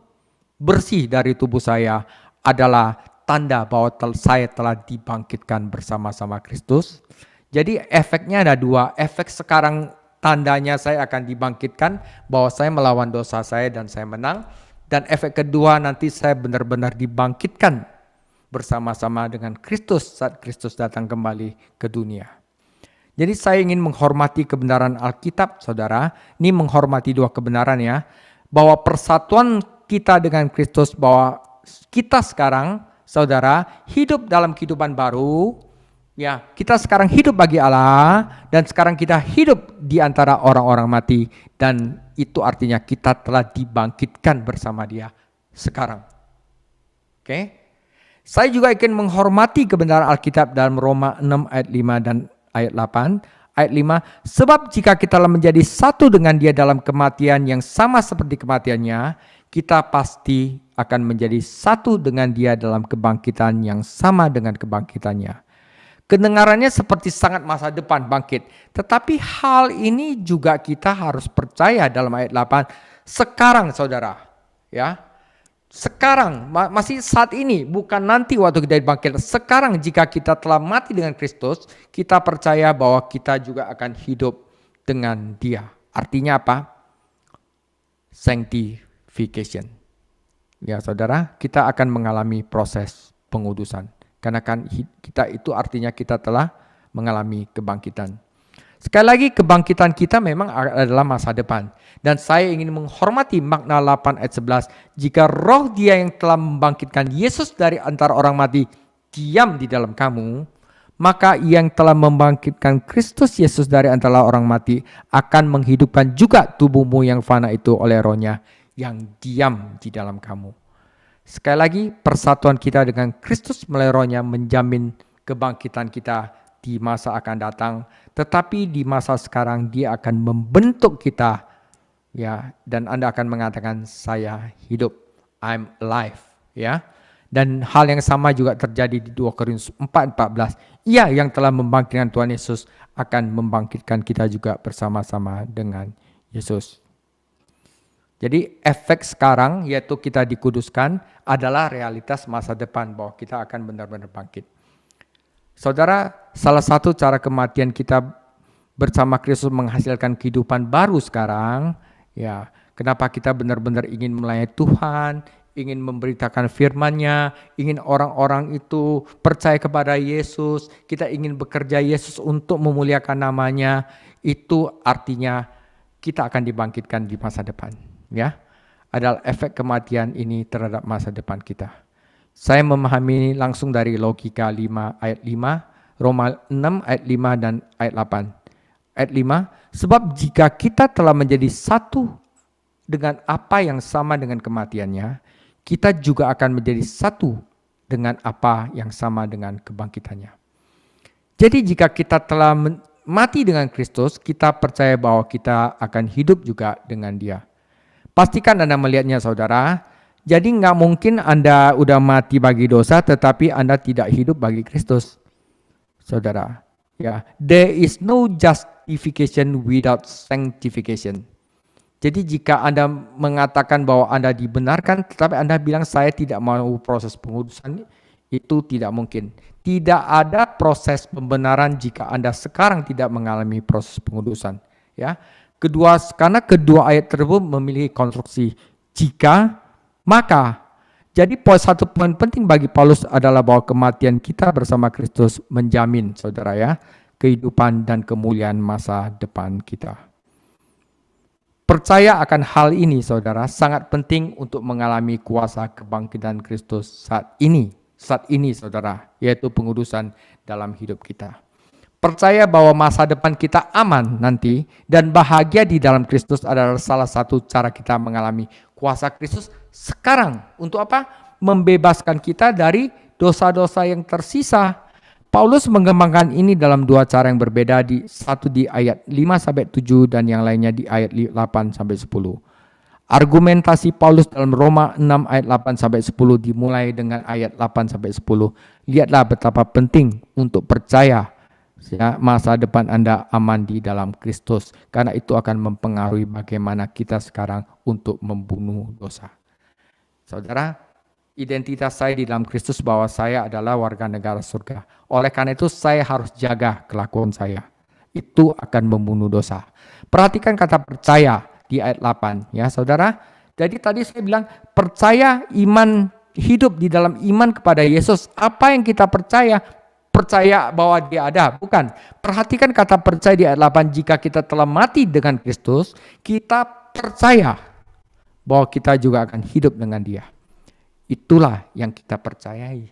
bersih dari tubuh saya adalah tanda bahwa saya telah dibangkitkan bersama-sama Kristus. Jadi efeknya ada dua. Efek sekarang tandanya saya akan dibangkitkan bahwa saya melawan dosa saya dan saya menang. Dan efek kedua nanti saya benar-benar dibangkitkan bersama-sama dengan Kristus saat Kristus datang kembali ke dunia. Jadi saya ingin menghormati kebenaran Alkitab, saudara. Ini menghormati dua kebenaran ya. Bahwa persatuan kita dengan Kristus, bahwa kita sekarang, saudara, hidup dalam kehidupan baru. Ya, kita sekarang hidup bagi Allah dan sekarang kita hidup di antara orang-orang mati. Dan itu artinya kita telah dibangkitkan bersama Dia sekarang. Oke? Saya juga ingin menghormati kebenaran Alkitab dalam Roma 6 ayat 5 dan ayat 8. Ayat 5, sebab jika kita telah menjadi satu dengan Dia dalam kematian yang sama seperti kematiannya, kita pasti akan menjadi satu dengan Dia dalam kebangkitan yang sama dengan kebangkitannya. Kedengarannya seperti sangat masa depan bangkit. Tetapi hal ini juga kita harus percaya dalam ayat 8. Sekarang saudara. Ya. Sekarang, masih saat ini. Bukan nanti waktu kita bangkit. Sekarang jika kita telah mati dengan Kristus. Kita percaya bahwa kita juga akan hidup dengan Dia. Artinya apa? Sanctification. Ya saudara, kita akan mengalami proses pengudusan. Karena kan kita itu artinya kita telah mengalami kebangkitan. Sekali lagi kebangkitan kita memang adalah masa depan. Dan saya ingin menghormati makna 8 ayat 11. Jika roh Dia yang telah membangkitkan Yesus dari antara orang mati diam di dalam kamu, maka yang telah membangkitkan Kristus Yesus dari antara orang mati akan menghidupkan juga tubuhmu yang fana itu oleh rohnya yang diam di dalam kamu. Sekali lagi persatuan kita dengan Kristus melalui rohnya menjamin kebangkitan kita di masa akan datang. Tetapi di masa sekarang Dia akan membentuk kita. Ya, dan Anda akan mengatakan saya hidup. I'm alive. Ya. Dan hal yang sama juga terjadi di 2 Korintus 4:14. Ia yang telah membangkitkan Tuhan Yesus akan membangkitkan kita juga bersama-sama dengan Yesus. Jadi efek sekarang yaitu kita dikuduskan adalah realitas masa depan bahwa kita akan benar-benar bangkit. Saudara, salah satu cara kematian kita bersama Kristus menghasilkan kehidupan baru sekarang, ya, kenapa kita benar-benar ingin melayani Tuhan, ingin memberitakan firman-Nya, ingin orang-orang itu percaya kepada Yesus, kita ingin bekerja Yesus untuk memuliakan nama-Nya, itu artinya kita akan dibangkitkan di masa depan. Ya, adalah efek kematian ini terhadap masa depan kita. Saya memahami langsung dari logika 5 ayat 5, Roma 6 ayat 5 dan ayat 8. Ayat 5, sebab jika kita telah menjadi satu dengan apa yang sama dengan kematiannya, kita juga akan menjadi satu dengan apa yang sama dengan kebangkitannya. Jadi jika kita telah mati dengan Kristus, kita percaya bahwa kita akan hidup juga dengan Dia. Pastikan Anda melihatnya saudara. Jadi nggak mungkin Anda udah mati bagi dosa tetapi Anda tidak hidup bagi Kristus. Saudara, ya, there is no justification without sanctification. Jadi jika Anda mengatakan bahwa Anda dibenarkan tetapi Anda bilang saya tidak mau proses pengudusan, itu tidak mungkin. Tidak ada proses pembenaran jika Anda sekarang tidak mengalami proses pengudusan, ya. Karena kedua ayat tersebut memiliki konstruksi jika, maka. Jadi satu poin penting bagi Paulus adalah bahwa kematian kita bersama Kristus menjamin, saudara ya, kehidupan dan kemuliaan masa depan kita. Percaya akan hal ini, saudara, sangat penting untuk mengalami kuasa kebangkitan Kristus saat ini, saudara, yaitu pengudusan dalam hidup kita. Percaya bahwa masa depan kita aman nanti dan bahagia di dalam Kristus adalah salah satu cara kita mengalami kuasa Kristus sekarang. Untuk apa? Membebaskan kita dari dosa-dosa yang tersisa. Paulus mengembangkan ini dalam dua cara yang berbeda, satu di ayat 5-7 dan yang lainnya di ayat 8-10. Argumentasi Paulus dalam Roma 6 ayat 8-10 dimulai dengan ayat 8-10. Lihatlah betapa penting untuk percaya masa depan Anda aman di dalam Kristus, karena itu akan mempengaruhi bagaimana kita sekarang untuk membunuh dosa. Saudara, identitas saya di dalam Kristus bahwa saya adalah warga negara surga. Oleh karena itu saya harus jaga kelakuan saya. Itu akan membunuh dosa. Perhatikan kata percaya di ayat 8 ya saudara. Jadi tadi saya bilang percaya, iman, hidup di dalam iman kepada Yesus. Apa yang kita percaya? Percaya bahwa dia ada, bukan. Perhatikan kata percaya di ayat 8. Jika kita telah mati dengan Kristus, kita percaya bahwa kita juga akan hidup dengan dia. Itulah yang kita percayai.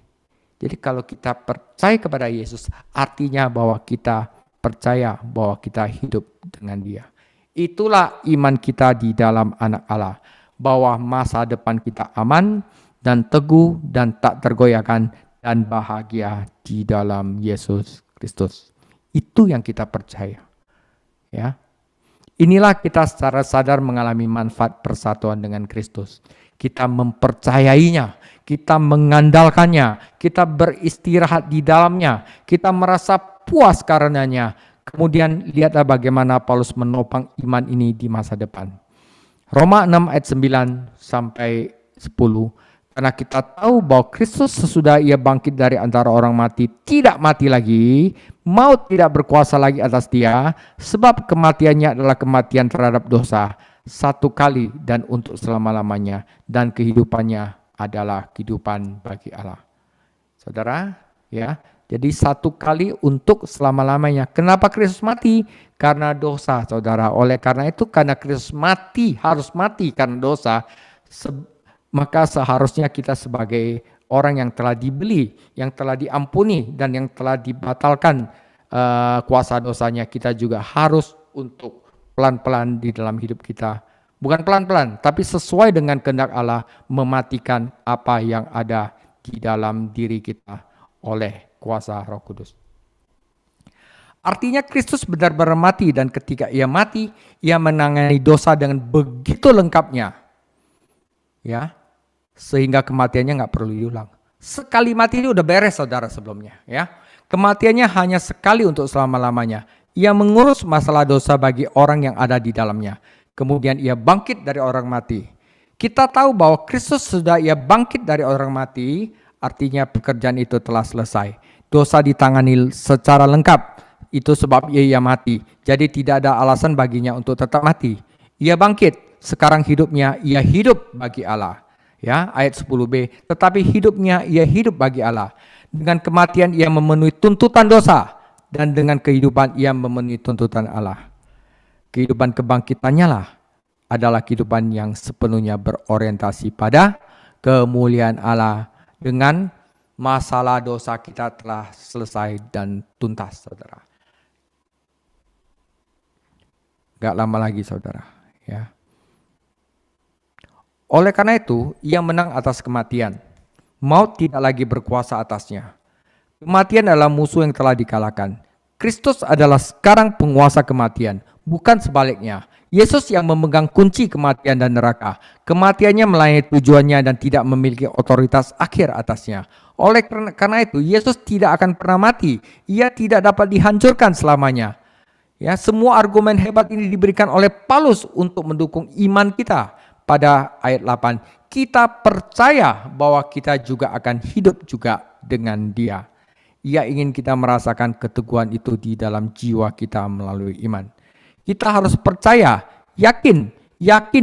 Jadi kalau kita percaya kepada Yesus, artinya bahwa kita percaya bahwa kita hidup dengan dia. Itulah iman kita di dalam anak Allah, bahwa masa depan kita aman dan teguh dan tak tergoyahkan dan bahagia di dalam Yesus Kristus. Itu yang kita percaya. Ya. Inilah kita secara sadar mengalami manfaat persatuan dengan Kristus. Kita mempercayainya, kita mengandalkannya, kita beristirahat di dalamnya, kita merasa puas karenanya. Kemudian lihatlah bagaimana Paulus menopang iman ini di masa depan. Roma 6 ayat 9-10. Karena kita tahu bahwa Kristus sesudah ia bangkit dari antara orang mati tidak mati lagi, maut tidak berkuasa lagi atas dia, sebab kematiannya adalah kematian terhadap dosa, satu kali dan untuk selama-lamanya, dan kehidupannya adalah kehidupan bagi Allah. Saudara, ya, jadi satu kali untuk selama-lamanya. Kenapa Kristus mati? Karena dosa, saudara. Oleh karena itu, karena Kristus mati, harus mati karena dosa, maka seharusnya kita sebagai orang yang telah dibeli, yang telah diampuni, dan yang telah dibatalkan kuasa dosanya, kita juga harus untuk pelan-pelan di dalam hidup kita. Bukan pelan-pelan, tapi sesuai dengan kehendak Allah, mematikan apa yang ada di dalam diri kita oleh kuasa Roh Kudus. Artinya Kristus benar-benar mati, dan ketika ia mati, ia menangani dosa dengan begitu lengkapnya. Ya, sehingga kematiannya nggak perlu diulang. Sekali mati ini udah beres saudara sebelumnya. Ya, kematiannya hanya sekali untuk selama-lamanya. Ia mengurus masalah dosa bagi orang yang ada di dalamnya. Kemudian ia bangkit dari orang mati. Kita tahu bahwa Kristus sudah ia bangkit dari orang mati, artinya pekerjaan itu telah selesai. Dosa ditangani secara lengkap. Itu sebab ia mati. Jadi tidak ada alasan baginya untuk tetap mati. Ia bangkit. Sekarang hidupnya ia hidup bagi Allah. Ya, ayat 10b. Tetapi hidupnya ia hidup bagi Allah. Dengan kematian ia memenuhi tuntutan dosa, dan dengan kehidupan ia memenuhi tuntutan Allah. Kehidupan kebangkitannya lah adalah kehidupan yang sepenuhnya berorientasi pada kemuliaan Allah. Dengan masalah dosa kita telah selesai dan tuntas, saudara. Gak lama lagi, saudara. Ya. Oleh karena itu, ia menang atas kematian. Maut tidak lagi berkuasa atasnya. Kematian adalah musuh yang telah dikalahkan. Kristus adalah sekarang penguasa kematian, bukan sebaliknya. Yesus yang memegang kunci kematian dan neraka. Kematiannya melayani tujuannya dan tidak memiliki otoritas akhir atasnya. Oleh karena itu, Yesus tidak akan pernah mati. Ia tidak dapat dihancurkan selamanya. Ya, semua argumen hebat ini diberikan oleh Paulus untuk mendukung iman kita. Pada ayat 8, kita percaya bahwa kita juga akan hidup juga dengan Dia. Ia ingin kita merasakan keteguhan itu di dalam jiwa kita melalui iman. Kita harus percaya, yakin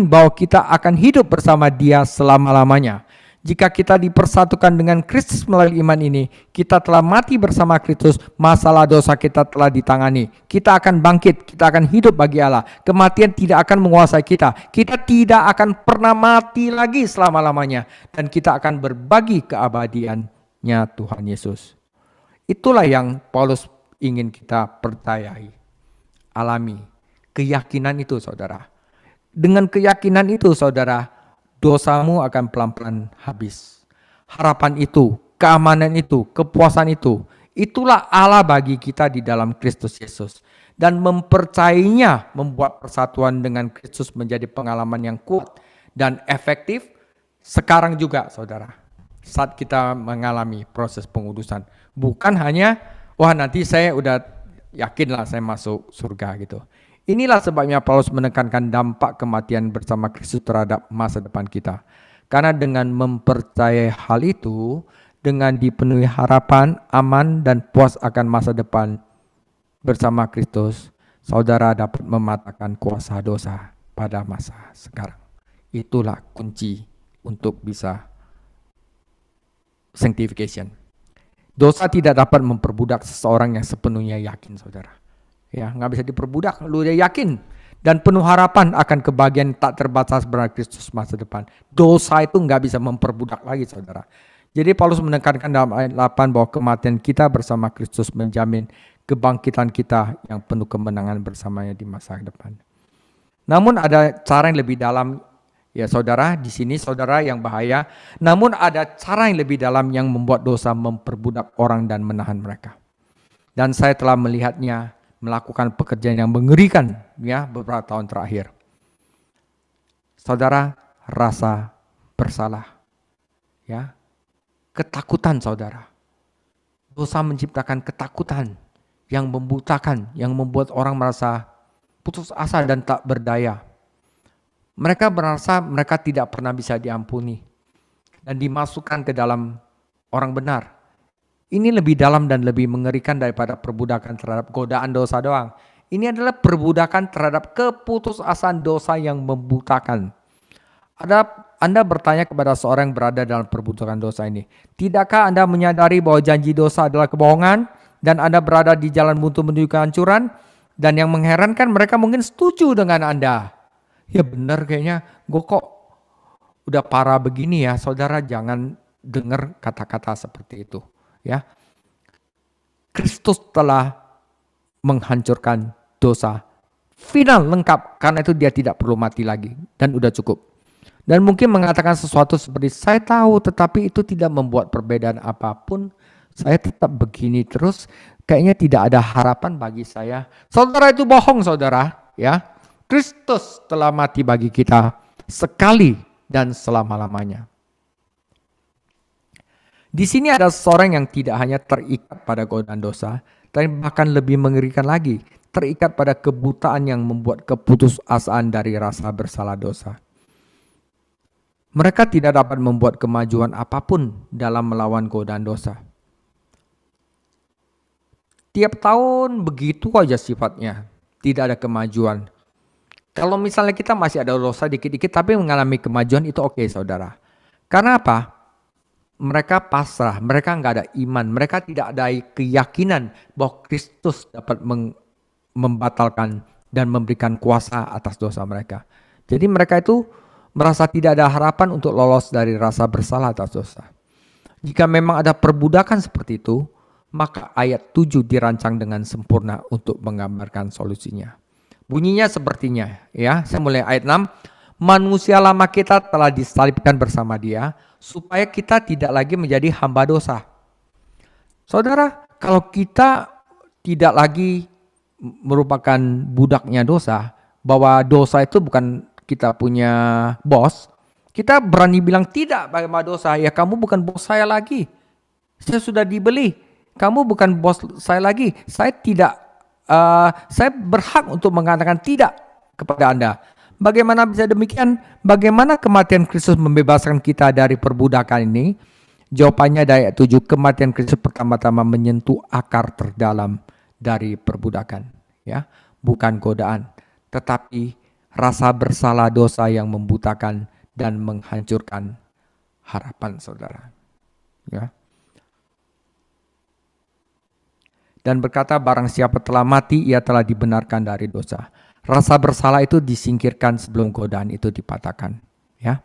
bahwa kita akan hidup bersama Dia selama-lamanya. Jika kita dipersatukan dengan Kristus melalui iman ini, kita telah mati bersama Kristus, masalah dosa kita telah ditangani. Kita akan bangkit, kita akan hidup bagi Allah. Kematian tidak akan menguasai kita. Kita tidak akan pernah mati lagi selama-lamanya. Dan kita akan berbagi keabadiannya Tuhan Yesus. Itulah yang Paulus ingin kita percayai, alami. Keyakinan itu saudara. Dengan keyakinan itu saudara, dosamu akan pelan-pelan habis. Harapan itu, keamanan itu, kepuasan itu, itulah Allah bagi kita di dalam Kristus Yesus. Dan mempercayainya membuat persatuan dengan Kristus menjadi pengalaman yang kuat dan efektif sekarang juga saudara. Saat kita mengalami proses pengudusan. Bukan hanya, wah nanti saya udah yakinlah saya masuk surga gitu. Inilah sebabnya Paulus menekankan dampak kematian bersama Kristus terhadap masa depan kita. Karena dengan mempercayai hal itu, dengan dipenuhi harapan, aman, dan puas akan masa depan bersama Kristus, saudara dapat mematahkan kuasa dosa pada masa sekarang. Itulah kunci untuk bisa sanctification. Dosa tidak dapat memperbudak seseorang yang sepenuhnya yakin, saudara. Ya, nggak bisa diperbudak, lu udah yakin dan penuh harapan akan kebahagiaan tak terbatas bersama Kristus masa depan. Dosa itu nggak bisa memperbudak lagi, saudara. Jadi Paulus menekankan dalam ayat 8 bahwa kematian kita bersama Kristus menjamin kebangkitan kita yang penuh kemenangan bersamanya di masa depan. Namun ada cara yang lebih dalam, ya saudara, di sini saudara yang bahaya. Namun ada cara yang lebih dalam yang membuat dosa memperbudak orang dan menahan mereka. Dan saya telah melihatnya melakukan pekerjaan yang mengerikan ya beberapa tahun terakhir. Saudara, rasa bersalah. Ya. Ketakutan saudara. Dosa menciptakan ketakutan yang membutakan, yang membuat orang merasa putus asa dan tak berdaya. Mereka merasa mereka tidak pernah bisa diampuni dan dimasukkan ke dalam orang benar. Ini lebih dalam dan lebih mengerikan daripada perbudakan terhadap godaan dosa doang. Ini adalah perbudakan terhadap keputusasaan dosa yang membutakan. Anda bertanya kepada seorang yang berada dalam perbudakan dosa ini. Tidakkah Anda menyadari bahwa janji dosa adalah kebohongan dan Anda berada di jalan buntu menuju kehancuran? Dan yang mengherankan mereka mungkin setuju dengan Anda. Ya benar kayaknya, gue kok udah parah begini ya. Saudara jangan dengar kata-kata seperti itu. Ya, Kristus telah menghancurkan dosa final lengkap, karena itu dia tidak perlu mati lagi dan udah cukup. Dan mungkin mengatakan sesuatu seperti saya tahu, tetapi itu tidak membuat perbedaan apapun. Saya tetap begini terus, kayaknya tidak ada harapan bagi saya. Saudara, itu bohong saudara, ya. Kristus telah mati bagi kita sekali dan selama-lamanya. Di sini ada seorang yang tidak hanya terikat pada godaan dosa, tapi bahkan lebih mengerikan lagi, terikat pada kebutaan yang membuat keputusasaan dari rasa bersalah dosa. Mereka tidak dapat membuat kemajuan apapun dalam melawan godaan dosa. Tiap tahun begitu aja sifatnya, tidak ada kemajuan. Kalau misalnya kita masih ada dosa dikit-dikit tapi mengalami kemajuan, itu oke, saudara. Karena apa? Mereka pasrah, mereka nggak ada iman, mereka tidak ada keyakinan bahwa Kristus dapat membatalkan dan memberikan kuasa atas dosa mereka. Jadi mereka itu merasa tidak ada harapan untuk lolos dari rasa bersalah atas dosa. Jika memang ada perbudakan seperti itu, maka ayat 7 dirancang dengan sempurna untuk menggambarkan solusinya. Bunyinya sepertinya, ya, saya mulai ayat 6. Manusia lama kita telah disalibkan bersama dia, supaya kita tidak lagi menjadi hamba dosa. Saudara, kalau kita tidak lagi merupakan budaknya dosa, bahwa dosa itu bukan kita punya bos, kita berani bilang tidak sama dosa. Ya kamu bukan bos saya lagi, saya sudah dibeli. Kamu bukan bos saya lagi. Saya berhak untuk mengatakan tidak kepada Anda. Bagaimana bisa demikian? Bagaimana kematian Kristus membebaskan kita dari perbudakan ini? Jawabannya dari ayat 7, kematian Kristus pertama-tama menyentuh akar terdalam dari perbudakan, ya, bukan godaan, tetapi rasa bersalah dosa yang membutakan dan menghancurkan harapan saudara, ya. Dan berkata, barang siapa telah mati, ia telah dibenarkan dari dosa. Rasa bersalah itu disingkirkan sebelum godaan itu dipatahkan, ya.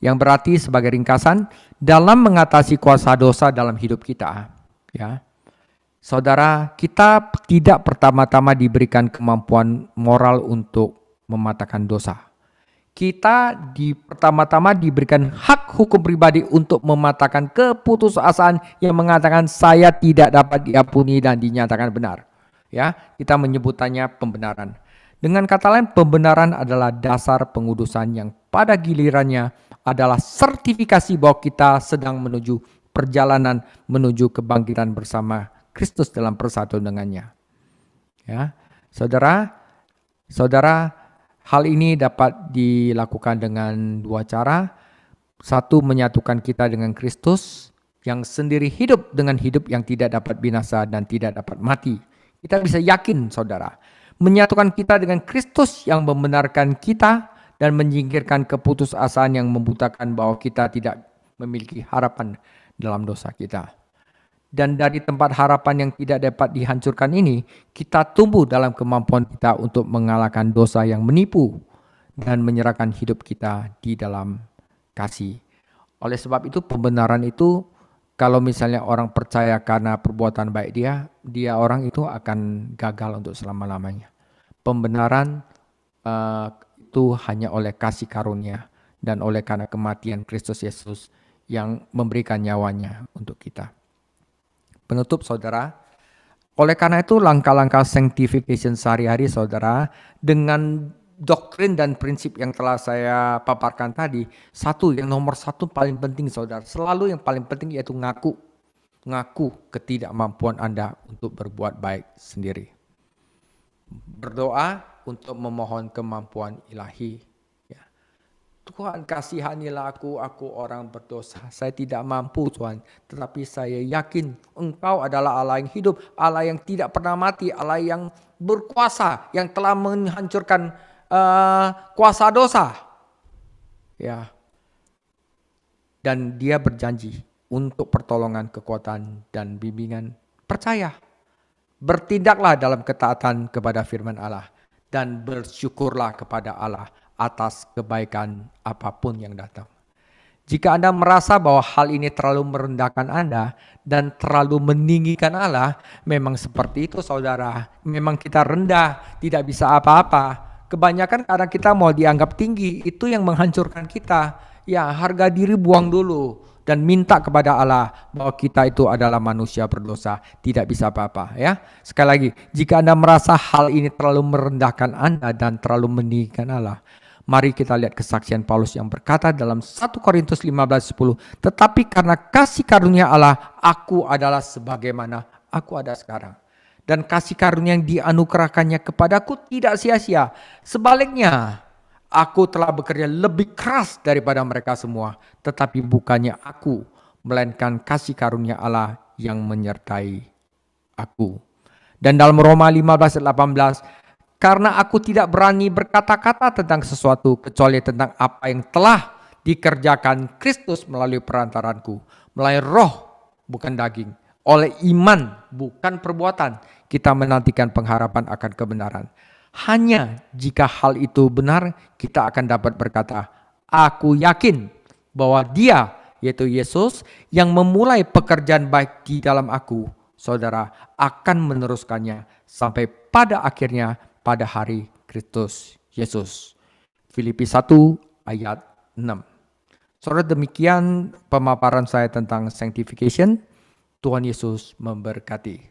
Yang berarti sebagai ringkasan, dalam mengatasi kuasa dosa dalam hidup kita, ya, Saudara, kita tidak pertama-tama diberikan kemampuan moral untuk mematahkan dosa. Kita pertama-tama diberikan hak hukum pribadi untuk mematahkan keputusasaan yang mengatakan saya tidak dapat diampuni dan dinyatakan benar. Ya, kita menyebutannya pembenaran. Dengan kata lain, pembenaran adalah dasar pengudusan yang pada gilirannya adalah sertifikasi bahwa kita sedang menuju perjalanan menuju kebangkitan bersama Kristus dalam persatuan dengannya. Ya, saudara, hal ini dapat dilakukan dengan dua cara. Satu, menyatukan kita dengan Kristus yang sendiri hidup dengan hidup yang tidak dapat binasa dan tidak dapat mati. Kita bisa yakin, saudara, menyatukan kita dengan Kristus yang membenarkan kita dan menyingkirkan keputusasaan yang membutakan bahwa kita tidak memiliki harapan dalam dosa kita. Dan dari tempat harapan yang tidak dapat dihancurkan ini, kita tumbuh dalam kemampuan kita untuk mengalahkan dosa yang menipu dan menyerahkan hidup kita di dalam kasih. Oleh sebab itu, pembenaran itu, kalau misalnya orang percaya karena perbuatan baik dia orang itu akan gagal untuk selama-lamanya. Pembenaran itu hanya oleh kasih karunia dan oleh karena kematian Kristus Yesus yang memberikan nyawanya untuk kita. Penutup, saudara, oleh karena itu langkah-langkah sanctification sehari-hari, saudara, dengan doktrin dan prinsip yang telah saya paparkan tadi, yang nomor satu paling penting, saudara, selalu yang paling penting yaitu ngaku ketidakmampuan Anda untuk berbuat baik sendiri. Berdoa untuk memohon kemampuan ilahi. Tuhan, kasihanilah aku orang berdosa. Saya tidak mampu, Tuhan. Tetapi saya yakin Engkau adalah Allah yang hidup, Allah yang tidak pernah mati, Allah yang berkuasa, yang telah menghancurkan kuasa dosa. Ya. Dan Dia berjanji untuk pertolongan, kekuatan, dan bimbingan. Percaya. Bertindaklah dalam ketaatan kepada firman Allah. Dan bersyukurlah kepada Allah atas kebaikan apapun yang datang. Jika Anda merasa bahwa hal ini terlalu merendahkan Anda dan terlalu meninggikan Allah, memang seperti itu, saudara. Memang kita rendah, tidak bisa apa-apa. Kebanyakan karena kita mau dianggap tinggi, itu yang menghancurkan kita. Ya, harga diri buang dulu dan minta kepada Allah bahwa kita itu adalah manusia berdosa, tidak bisa apa-apa, ya. Sekali lagi, jika Anda merasa hal ini terlalu merendahkan Anda dan terlalu meninggikan Allah, mari kita lihat kesaksian Paulus yang berkata dalam 1 Korintus 15:10, tetapi karena kasih karunia Allah, aku adalah sebagaimana aku ada sekarang. Dan kasih karunia yang dianugerahkannya kepadaku tidak sia-sia. Sebaliknya, aku telah bekerja lebih keras daripada mereka semua. Tetapi bukannya aku, melainkan kasih karunia Allah yang menyertai aku. Dan dalam Roma 15:18, karena aku tidak berani berkata-kata tentang sesuatu kecuali tentang apa yang telah dikerjakan Kristus melalui perantaranku. Melalui roh, bukan daging. Oleh iman, bukan perbuatan. Kita menantikan pengharapan akan kebenaran. Hanya jika hal itu benar, kita akan dapat berkata, aku yakin bahwa Dia, yaitu Yesus, yang memulai pekerjaan baik di dalam aku, saudara, akan meneruskannya sampai pada akhirnya pada hari Kristus Yesus. Filipi 1 ayat 6. Saudara, demikian pemaparan saya tentang sanctification. Tuhan Yesus memberkati.